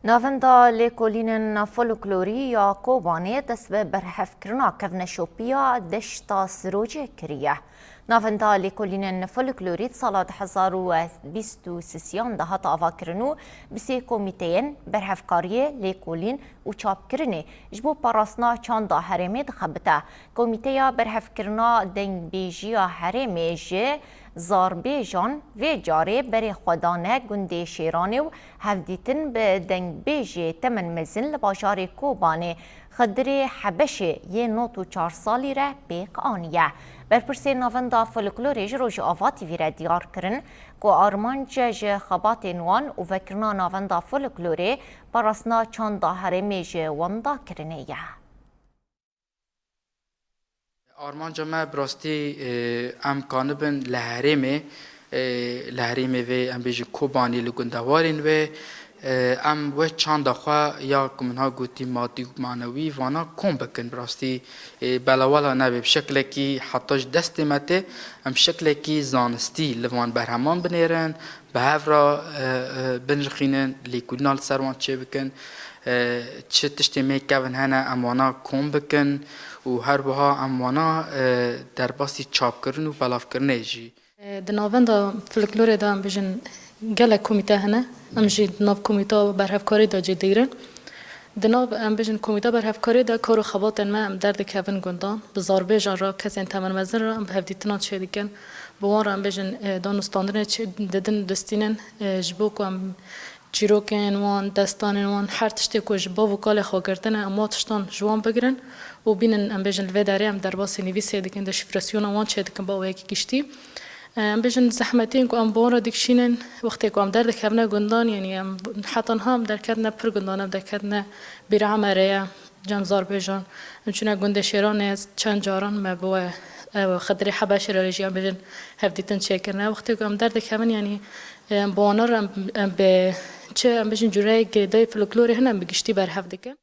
نافندا لکولین فولکلوری یا کوبانی دست به برحف کرنا کفن شوپیا دشتا سروجه کریه. نافندا لکولین فولکلوری سال 2023 ده تا آوا کرنو بسی کمیتین برحف کاریه لکولین و چاپ کرنه جبو پاراسنا چند هرمی دخبته. کمیتیا برحف کرنا دنگ بیجیا هرمی جه زاربیجان و جاره بری خودانه گنده شیرانه و هفدیتن به دنگ بیجی تمن مزن لباجار کوبانه خدر حبشه یه 94 سالی را بیق آنیه. برپرسی نافندا فولکلوری روش آواتی ویره دیار کرن که آرمان جه خبات نوان و وکرنا نافندا فولکلوری پراسنا چند هرمی جه وندا کرنه یه. آرمان جمع براستی امکان بن لحرمه و ام بیش کوبانی لگندوارین و ام و چند خوا یا کمنها گوتی مادی معنوی وانا کم بکن براستی بلاوالا نبی بشکل کی حتاش دست مته ام شکل کی زانستی لوان برهمان بنیرن به هفرا بنرخینن لیکولنال سروان چه بکن چه تشتیمی کون هنه اموانا کم بکن و هر بها اموانا در باسی چاپ کردن و بلاف کردن جی. دناوندا فولکلور دام بیشن گله کمیته هنه امجی ناب کمیته برهفکاری دا جدیرن. دناب ام بیشن کمیته برهفکاری دا کارو خباتن ما ام درد کفن گندان بزاربه جان را کسی تمن مزن را ام بهدیتنا چه دیکن بوان را ام بیشن دانستاندن چه ددن دستینن جبو کو ام چیروکن وان دستان وان هر تشتی که جبا وکال خواهرتن اما تشتان جوان بگیرن و بینن ام بیشن الوداری ام در باسی نویسی دیکن در شفراسیون وان چه دیکن با ویکی کشتی ام بیشن زحمتین که ام بورا دیکشینن وقتی که ام درد کبنه گندان یعنی ام حتی هم در کدنه پر گندان ام در کدنه بیرام ریه جانزار بیشان ام چونه گنده شیران از چند جاران مبوه خدری حباش رجی ام بیشن هفدیتن چه کرنه وقتی که ام درد کبن یعنی بوانر ام به چه ام بیشن جورای گریدای فولکلور هنم بگشتی بر هفته که